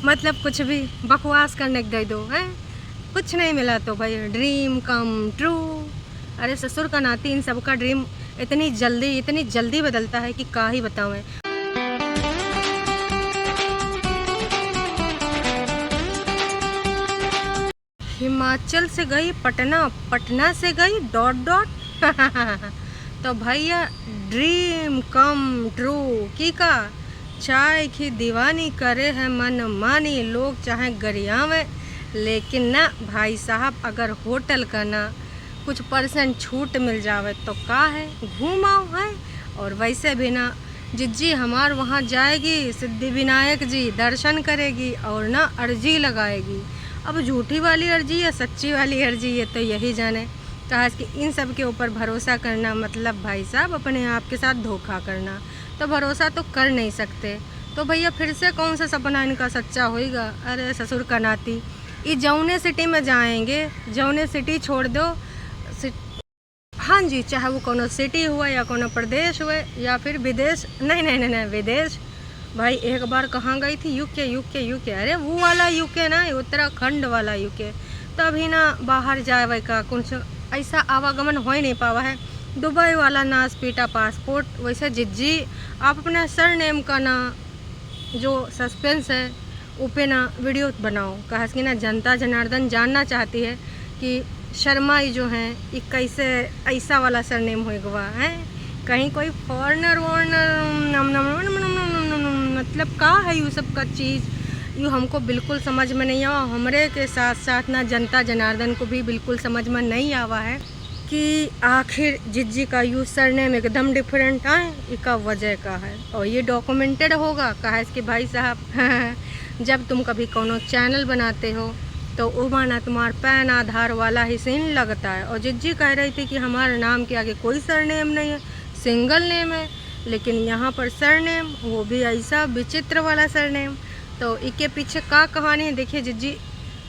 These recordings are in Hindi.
मतलब कुछ भी बकवास करने के दे दो हैं, कुछ नहीं मिला तो भाई ड्रीम कम ट्रू। अरे ससुर का नाती इन सबका ड्रीम इतनी जल्दी बदलता है कि क्या ही बताऊँ मैं। हिमाचल से गई पटना, पटना से गई डॉट डॉट तो भैया ड्रीम कम ट्रू की का चाय की दीवानी करे है मन मानी, लोग चाहे गरियावे लेकिन ना भाई साहब अगर होटल का ना कुछ % छूट मिल जावे तो का है घूम आओ है। और वैसे भी ना जिज्जी हमार वहाँ जाएगी, सिद्धि विनायक जी दर्शन करेगी और ना अर्जी लगाएगी। अब झूठी वाली अर्जी या सच्ची वाली अर्जी ये तो यही जाने। कहा कि इन सब के ऊपर भरोसा करना मतलब भाई साहब अपने आप के साथ धोखा करना, तो भरोसा तो कर नहीं सकते। तो भैया फिर से कौन सा सपना इनका सच्चा होएगा। अरे ससुर का नाती ये जौने सिटी में जाएंगे, जौने सिटी छोड़ दो हाँ जी, चाहे वो कोनो सिटी हुआ या कोनो प्रदेश हुए या फिर विदेश, नहीं विदेश। भाई एक बार कहाँ गई थी, यूके। अरे वो वाला यूके ना, उत्तराखंड वाला यूके। तभी ना बाहर जाए का कुछ ऐसा आवागमन हो ही नहीं पावा है। दुबई वाला नास पीटा पासपोर्ट। वैसे जिज्जी आप अपना सर नेम का ना जो सस्पेंस है ऊपर ना वीडियो बनाओ, कहा कि ना जनता जनार्दन जानना चाहती है कि शर्मा ही जो हैं ये कैसे ऐसा वाला सरनेम हो गवा है। कहीं कोई फॉरनर मतलब का है यू सब का चीज़ यू हमको बिल्कुल समझ में नहीं आवा। हमरे के साथ साथ ना जनता जनार्दन को भी बिल्कुल समझ में नहीं आवा है कि आखिर जिज्जी का यू सरनेम एकदम डिफरेंट है, इसका वजह का है। और ये डॉक्यूमेंटेड होगा, कहा इसके भाई साहब जब तुम कभी कोनो चैनल बनाते हो तो वो माना तुम्हारा पैन आधार वाला ही सीन लगता है। और जिज्जी कह रही थी कि हमारे नाम के आगे कोई सरनेम नहीं है, सिंगल नेम है, लेकिन यहाँ पर सरनेम वो भी ऐसा विचित्र वाला सरनेम। तो इसके पीछे का कहानी है देखिए जिज्जी,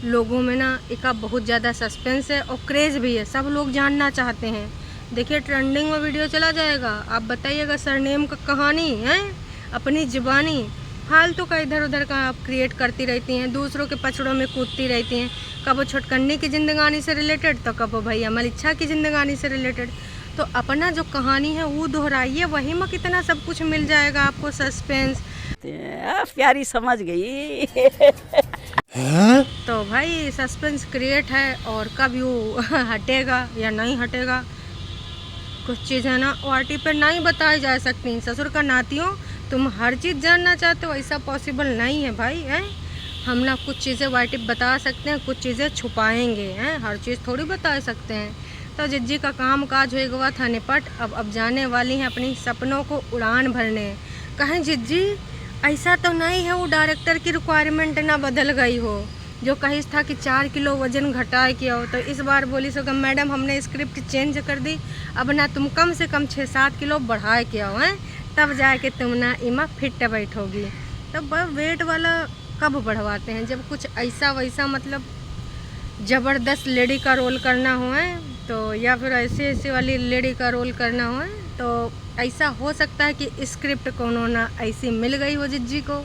लोगों में ना इसका बहुत ज़्यादा सस्पेंस है और क्रेज़ भी है, सब लोग जानना चाहते हैं। देखिए ट्रेंडिंग में वीडियो चला जाएगा, आप बताइएगा सरनेम का कहानी है अपनी ज़ुबानी। फालतू का इधर उधर का आप क्रिएट करती रहती हैं, दूसरों के पछड़ों में कूदती रहती हैं, कब छोटकन्नी की ज़िंदगानी से रिलेटेड तो कब भैया मलिच्छा की ज़िंदगानी से रिलेटेड। तो अपना जो कहानी है वो दोहराइए, वही में कितना सब कुछ मिल जाएगा आपको सस्पेंस। प्यारी समझ गई तो भाई सस्पेंस क्रिएट है और कब यू हटेगा या नहीं हटेगा, कुछ चीज़ें ना वाटी पर नहीं बताई जा सकती। ससुर का नातियों तुम हर चीज़ जानना चाहते हो, ऐसा पॉसिबल नहीं है भाई हैं। हम ना कुछ चीज़ें वाटी बता सकते हैं, कुछ चीज़ें छुपाएंगे हैं, हर चीज़ थोड़ी बता सकते हैं। तो जिज्जी का काम काज हुआ था निपट, अब जाने वाली हैं अपनी सपनों को उड़ान भरने। कहें जिज्जी ऐसा तो नहीं है वो डायरेक्टर की रिक्वायरमेंट ना बदल गई हो, जो कही था कि 4 किलो वजन घटाए किया हो, तो इस बार बोली सो मैडम हमने स्क्रिप्ट चेंज कर दी, अब ना तुम कम से कम 6-7 किलो बढ़ाए किया हो हैं, तब जाके तुम ना इमा फिट बैठोगी। तब वेट वाला कब बढ़वाते हैं, जब कुछ ऐसा वैसा मतलब ज़बरदस्त लेडी का रोल करना हो है तो, या फिर ऐसे वाली लेडी का रोल करना हो है तो ऐसा हो सकता है कि स्क्रिप्ट कोनो ना ऐसी मिल गई हो जिज्जी को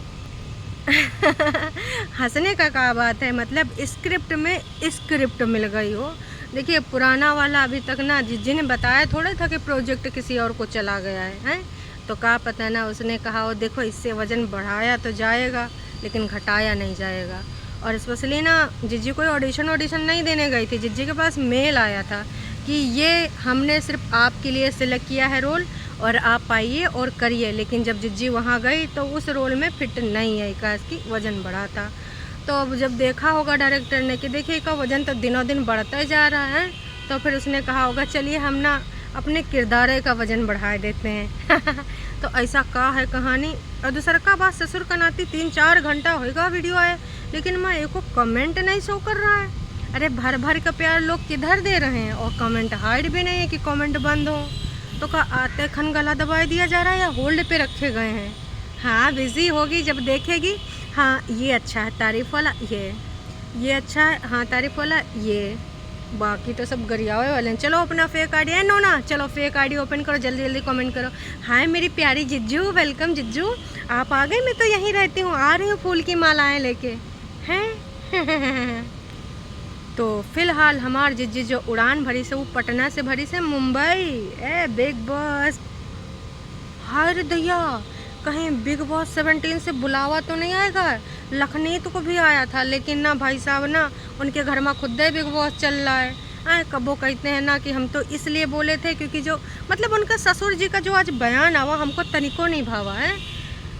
हंसने का क्या बात है, मतलब स्क्रिप्ट में स्क्रिप्ट मिल गई हो। देखिए पुराना वाला अभी तक ना जिज्जी ने बताया थोड़ा था कि प्रोजेक्ट किसी और को चला गया है तो क्या पता ना उसने कहा हो देखो इससे वज़न बढ़ाया तो जाएगा लेकिन घटाया नहीं जाएगा। और स्पेशली ना जिज्जी कोई ऑडिशन नहीं देने गई थी, जिज्जी के पास मेल आया था कि ये हमने सिर्फ आपके लिए सिलेक्ट किया है रोल और आप आइए और करिए। लेकिन जब जिज्जी वहाँ गई तो उस रोल में फिट नहीं है, इसकी वज़न बढ़ा था। तो अब जब देखा होगा डायरेक्टर ने कि देखिए इसका वज़न तो दिनों दिन बढ़ता जा रहा है, तो फिर उसने कहा होगा चलिए हम ना अपने किरदारे का वज़न बढ़ा देते हैं तो ऐसा का है कहानी। और दूसरा का बात, ससुर का नाती 3-4 घंटा होएगा वीडियो आए, लेकिन मैं एको कमेंट नहीं शो कर रहा है। अरे भर का प्यार लोग किधर दे रहे हैं, और कमेंट हाइड भी नहीं है कि कमेंट बंद हो। तो का आते खन गला दबा दिया जा रहा है या होल्ड पे रखे गए हैं। हाँ बिज़ी होगी जब देखेगी, हाँ ये अच्छा है तारीफ़ वाला, ये अच्छा है, हाँ तारीफ़ वाला बाकी तो सब गरियावे वाले हैं। चलो अपना फेक आईडी है नोना, चलो फेक आईडी ओपन करो, जल्दी जल्दी कमेंट करो। हाय मेरी प्यारी जिज्जू, वेलकम जिज्जू, आप आ गए? मैं तो यहीं रहती हूँ, आ रही हूँ फूल की मालाएं लेके हैं। तो फिलहाल हमार जिज्जी जो उड़ान भरी से वो पटना से भरी से मुंबई। ए बिग बॉस, हाय दैया, कहीं बिग बॉस 17 से बुलावा तो नहीं आएगा? लखनीत को भी आया था, लेकिन ना भाई साहब ना उनके घर में खुद ही बिग बॉस चल रहा है। कबो कहते हैं ना कि हम तो इसलिए बोले थे क्योंकि जो मतलब उनका ससुर जी का जो आज बयान आवा हमको तनिको नहीं भावा है।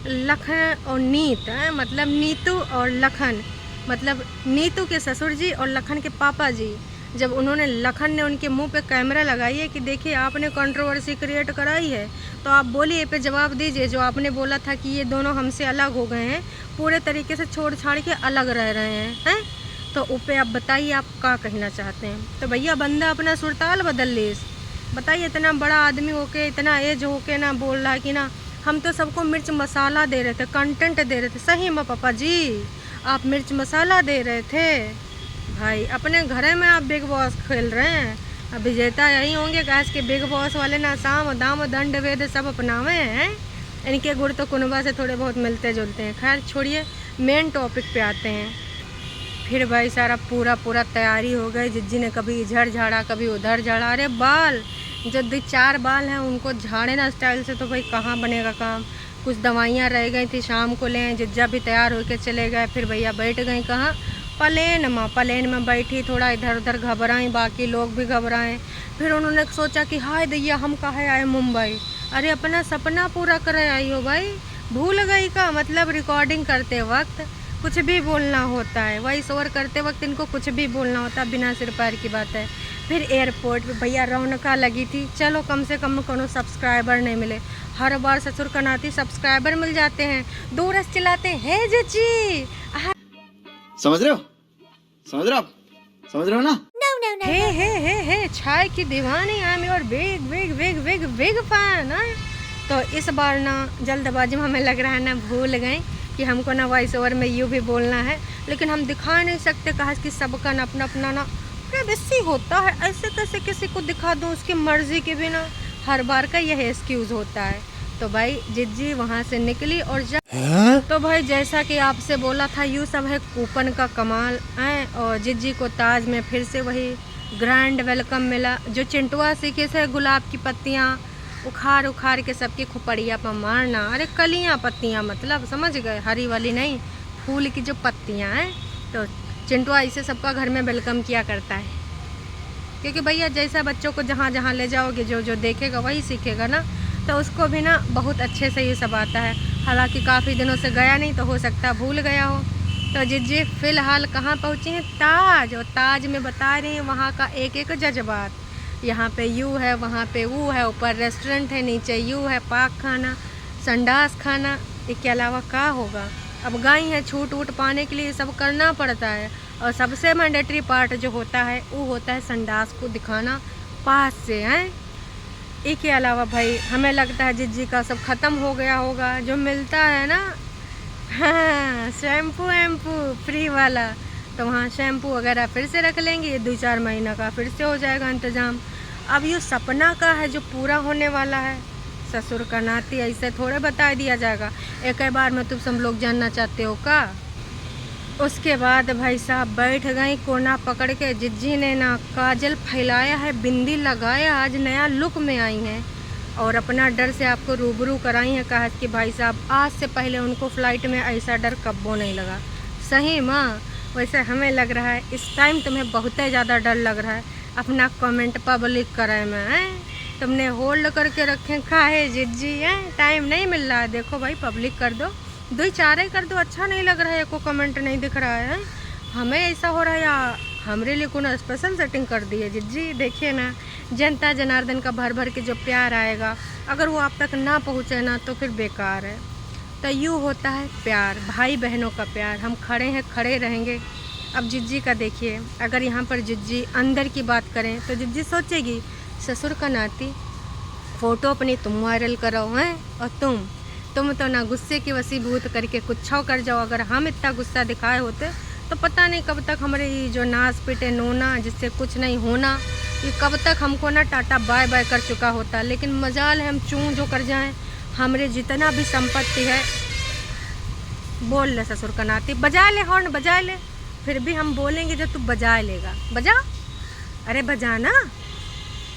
लखन और नीत है, मतलब नीतू और लखन, मतलब नीतू के ससुर जी और लखन के पापा जी, जब उन्होंने लखन ने उनके मुंह पे कैमरा लगाई है कि देखिए आपने कंट्रोवर्सी क्रिएट कराई है, तो आप बोलिए पे जवाब दीजिए। जो आपने बोला था कि ये दोनों हमसे अलग हो गए हैं, पूरे तरीके से छोड़ छाड़ के अलग रह रहे हैं, तो ऊपर आप बताइए आप क्या कहना चाहते हैं। तो भैया बंदा अपना सुरताल बदल लीस, बताइए इतना बड़ा आदमी होके, इतना एज होके ना बोल रहा है कि ना हम तो सबको मिर्च मसाला दे रहे थे, कंटेंट दे रहे थे। सही में पापा जी आप मिर्च मसाला दे रहे थे भाई, अपने घर में आप बिग बॉस खेल रहे हैं। अब विजेता यही होंगे गैस के बिग बॉस वाले ना साम दाम दंड वेद सब अपनावे हैं। इनके गुण तो कुनबा से थोड़े बहुत मिलते जुलते हैं। खैर छोड़िए, मेन टॉपिक पे आते हैं। फिर भाई सारा पूरा तैयारी हो गई। जिज्जी ने कभी इधर झाड़ा कभी उधर झाड़ा। अरे बाल जो 4 बाल हैं उनको झाड़े ना स्टाइल से तो भाई कहाँ बनेगा काम। कुछ दवाइयाँ रह गई थी, शाम को लें। जिज्जा भी तैयार होके चले गए। फिर भैया बैठ गई कहाँ, प्लेन में बैठी, थोड़ा इधर उधर घबराई, बाकी लोग भी घबराएं। फिर उन्होंने सोचा कि हाय दैया हम कहाँ आए मुंबई। अरे अपना सपना पूरा करे आई हो भाई, भूल गई का मतलब रिकॉर्डिंग करते वक्त कुछ भी बोलना होता है, वॉइस ओवर करते वक्त इनको कुछ भी बोलना होता है, बिना सिर पैर की बात है। फिर एयरपोर्ट पे भैया रौनका लगी थी, चलो कम से कम कोनो सब्सक्राइबर नहीं मिले। हर बार ससुर का नाती सब्सक्राइबर मिल जाते हैं, दूर से चिल्लाते हैं हे जिज्जी। समझ रहे हो, समझ रहे हो आप, समझ रहे हो ना? हे चाय की दीवानी, I am your big big big big big fan. तो इस बार ना जल्दबाजी में हमें लग रहा है ना भूल गए कि हमको ना वॉइस ओवर में यूँ भी बोलना है, लेकिन हम दिखा नहीं सकते कहा कि सबका ना अपना अपना ना प्राइवेसी होता है। ऐसे कैसे किसी को दिखा दूँ उसकी मर्जी के बिना, हर बार का यह एक्सक्यूज़ होता है। तो भाई जिज्जी वहाँ से निकली और तो भाई जैसा कि आपसे बोला था यूँ सब है कूपन का कमाल है। और जिज्जी को ताज में फिर से वही ग्रैंड वेलकम मिला। जो चिंटुआ सीखे से गुलाब की पत्तियाँ उखाड़ के सबकी खुपड़िया पर मारना। अरे कलियाँ पत्तियाँ मतलब समझ गए, हरी वाली नहीं, फूल की जो पत्तियाँ हैं। तो चिंटुआ इसे सबका घर में वेलकम किया करता है, क्योंकि भैया जैसा बच्चों को जहाँ जहाँ ले जाओगे जो जो देखेगा वही सीखेगा ना, तो उसको भी ना बहुत अच्छे से ये सब आता है। हालांकि काफ़ी दिनों से गया नहीं तो हो सकता भूल गया हो। तो जिज्जी फ़िलहाल कहाँ पहुँची हैं? ताज। और ताज में बता रहे हैं वहाँ का एक एक जज्बात। यहाँ पे यू है, वहाँ पे वो है, ऊपर रेस्टोरेंट है, नीचे यू है, पाक खाना, संडास खाना, इसके अलावा क्या होगा। अब गई हैं, छूट वूट पाने के लिए सब करना पड़ता है। और सबसे मैंडेटरी पार्ट जो होता है वो होता है संडास को दिखाना पास से हैं। इसके अलावा भाई हमें लगता है जिज्जी का सब ख़त्म हो गया होगा। जो मिलता है ना हाँ शैम्पू वैम्पू फ्री वाला, तो वहाँ शैम्पू वगैरह फिर से रख लेंगे। ये 2-4 महीना का फिर से हो जाएगा इंतज़ाम। अब ये सपना का है जो पूरा होने वाला है। ससुर का नाती ऐसे थोड़े बता दिया जाएगा एक बार में, तुम सब लोग जानना चाहते हो का। उसके बाद भाई साहब बैठ गई कोना पकड़ के। जिज्जी ने ना काजल फैलाया है, बिंदी लगाया, आज नया लुक में आई हैं और अपना डर से आपको रूबरू कराई हैं। कहा कि भाई साहब आज से पहले उनको फ़्लाइट में ऐसा डर कब्बो नहीं लगा। सही माँ, वैसे हमें लग रहा है इस टाइम तुम्हें बहुत ही ज़्यादा डर लग रहा है। अपना कमेंट पब्लिक कराए में तुमने होल्ड करके रखे काहे जिज्जी हैं, टाइम नहीं मिल रहा है। देखो भाई पब्लिक कर दो, 2-4 कर दो, अच्छा नहीं लग रहा है, को कमेंट नहीं दिख रहा है। हमें ऐसा हो रहा है या हमरे लिए कोई स्पेशल सेटिंग कर दी है जिज्जी। देखिए ना जनता जनार्दन का भर भर के जो प्यार आएगा, अगर वो आप तक ना पहुँचे ना तो फिर बेकार है। तो यूँ होता है प्यार, भाई बहनों का प्यार। हम खड़े हैं, खड़े रहेंगे। अब जिज्जी का देखिए, अगर यहाँ पर जिज्जी अंदर की बात करें तो जिज्जी सोचेगी ससुर का नाती फ़ोटो अपनी तुम वायरल करो हैं, और तुम तो ना गुस्से की वसीभूत करके कुछ कर जाओ। अगर हम इतना गुस्सा दिखाए होते तो पता नहीं कब तक हमारे ये जो नाच पिटे नोना जिससे कुछ नहीं होना, ये कब तक हमको ना टाटा बाय बाय कर चुका होता। लेकिन मजाल है हम चूं जो कर जाएं, हमरे जितना भी संपत्ति है। बोल ले ससुर का नाती, बजा ले हॉर्न बजा ले, फिर भी हम बोलेंगे जब तू बजा लेगा। बजा, अरे बजाना।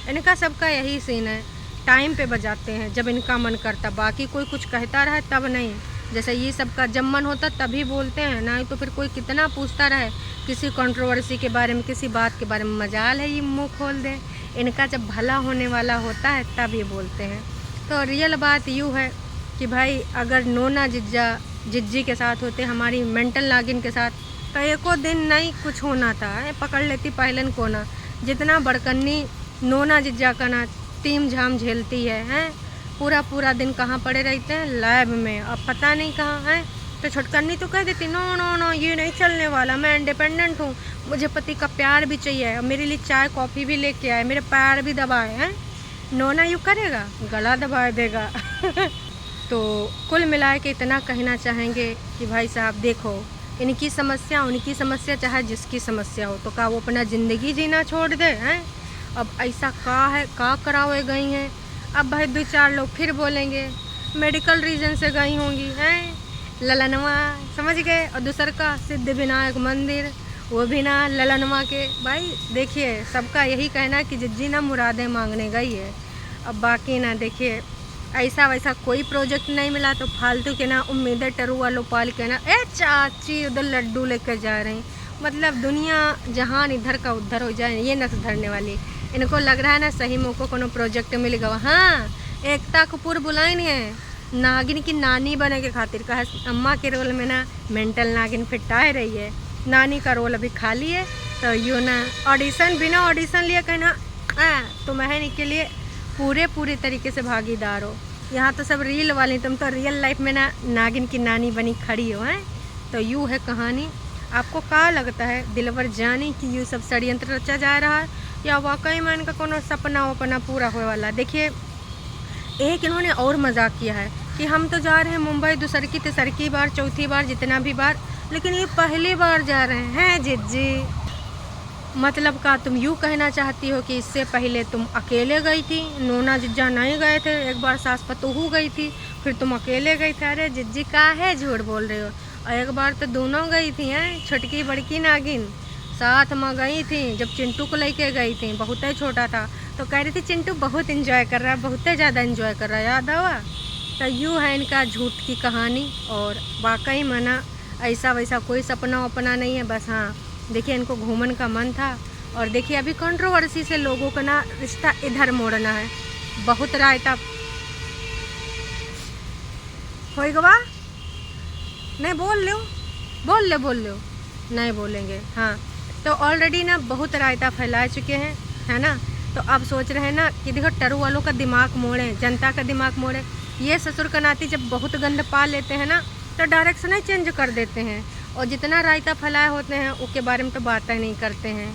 इनका सबका यही सीन है, टाइम पे बजाते हैं जब इनका मन करता, बाकी कोई कुछ कहता रहे तब नहीं। जैसे ये सबका जब मन होता तभी बोलते हैं, ना तो फिर कोई कितना पूछता रहे किसी कंट्रोवर्सी के बारे में, किसी बात के बारे में। मजाल है ये मुंह खोल दे, इनका जब भला होने वाला होता है तब ये बोलते हैं। तो रियल बात यूँ है कि भाई अगर नोना जिज्जी के साथ होते, हमारी मेंटल नागिन के साथ, तो एको दिन नहीं कुछ होना था। पकड़ लेती पहलन को ना, जितना बड़कन्नी नोना जिज्जा का ना तीम झाम झेलती है। पूरा दिन कहाँ पड़े रहते हैं, लैब में, अब पता नहीं कहाँ है। तो छोटकन्नी तो कह देती नो नो नो ये नहीं चलने वाला, मैं इंडिपेंडेंट हूँ, मुझे पति का प्यार भी चाहिए, और मेरे लिए चाय कॉफ़ी भी लेके आए, मेरे पैर भी दबाए हैं। नोना यूँ करेगा, गला दबा देगा। तो कुल मिला के इतना कहना चाहेंगे कि भाई साहब देखो, इनकी समस्या उनकी समस्या, चाहे जिसकी समस्या हो, तो क्या वो अपना ज़िंदगी जीना छोड़ दे हैं। अब ऐसा का है, का करावे गई हैं। अब भाई 2-4 लोग फिर बोलेंगे मेडिकल रीजन से गई होंगी हैं, ललनवा, समझ गए। और दूसर का सिद्ध विनायक मंदिर, वो भी ना ललनवा के। भाई देखिए सबका यही कहना है कि जिज्जी ना मुरादें मांगने गई है। अब बाकी ना देखिए ऐसा वैसा कोई प्रोजेक्ट नहीं मिला, तो फालतू के ना उम्मीदें टरू वालों पाल के ना चाची उधर लड्डू लेकर जा रही। मतलब दुनिया जहान इधर का उधर हो जाए, ये नक्श धरने वाली। इनको लग रहा है ना सही में को कोनो प्रोजेक्ट मिल गया। हाँ, एकता कपूर बुलाइन है नागिन की नानी बने के खातिर, कहा अम्मा के रोल में ना मेंटल नागिन फिटाए रही है, नानी का रोल अभी खाली है। तो यूँ ना ऑडिशन, बिना ऑडिशन लिए कहना तुम है के लिए पूरे तरीके से भागीदार हो। यहाँ तो सब रील वाली, तुम तो रियल लाइफ में ना नागिन की नानी बनी खड़ी हो हैं। तो यूँ है कहानी। आपको क्या लगता है दिलवर जानी कि यूँ सब षड्यंत्र रचा जा रहा है, या वाकई में इनका कोनो सपना वपना पूरा होने वाला। देखिए एक इन्होंने और मजाक किया है कि हम तो जा रहे हैं मुंबई दूसर की तीसर की बार चौथी बार जितना भी बार, लेकिन ये पहली बार जा रहे हैं जिज्जी। मतलब का तुम यूँ कहना चाहती हो कि इससे पहले तुम अकेले गई थी, नोना जिज्जा नहीं गए थे, एक बार सास पतोहू गई थी, फिर तुम अकेले गई थे। अरे जिज्जी का है झूठ बोल रहे हो। और एक बार तो दोनों गई थी हैं, छोटकी बड़की नागिन साथ में गई थी। जब चिंटू को लेके गई थी, बहुत ही छोटा था, तो कह रही थी चिंटू बहुत इन्जॉय कर रहा है, बहुत ही ज़्यादा इन्जॉय कर रहा है, याद हुआ। तो यूँ है इनका झूठ की कहानी। और वाकई मना ऐसा वैसा कोई सपना वपना नहीं है। बस हाँ देखिए इनको घूमन का मन था। और देखिए अभी कंट्रोवर्सी से लोगों का ना रिश्ता इधर मोड़ना है। बहुत रायता हो गवा नहीं बोल लो नहीं बोलेंगे। हाँ तो ऑलरेडी ना बहुत रायता फैला चुके हैं, है ना। तो अब सोच रहे हैं ना कि देखो टरू वालों का दिमाग मोड़े, जनता का दिमाग मोड़े। ये ससुर का नाती जब बहुत गंद पा लेते हैं ना, तो डायरेक्शन ही चेंज कर देते हैं, और जितना रायता फैलाए होते हैं उसके बारे में तो बातें नहीं करते हैं।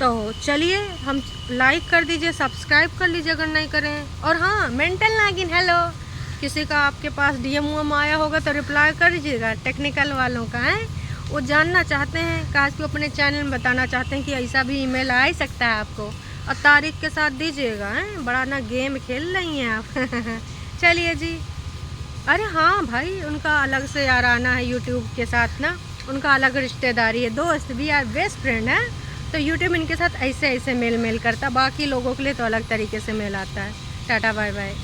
तो चलिए हम लाइक कर दीजिए, सब्सक्राइब कर लीजिए अगर नहीं करें। और हाँ मेंटल नागिन हेलो, किसी का आपके पास DM आया होगा तो रिप्लाई कर दीजिएगा। टेक्निकल वालों का है, वो जानना चाहते हैं, काश को अपने चैनल में बताना चाहते हैं कि ऐसा भी ईमेल आ ही सकता है आपको, और तारीख के साथ दीजिएगा। हैं बड़ा ना गेम खेल रही हैं आप। चलिए जी। अरे हाँ भाई उनका अलग से यार आना है यूट्यूब के साथ ना, उनका अलग रिश्तेदारी है, दोस्त भी यार, बेस्ट फ्रेंड है। तो यूट्यूब इनके साथ ऐसे मेल करता, बाकी लोगों के लिए तो अलग तरीके से मेल आता है। Tata bye bye.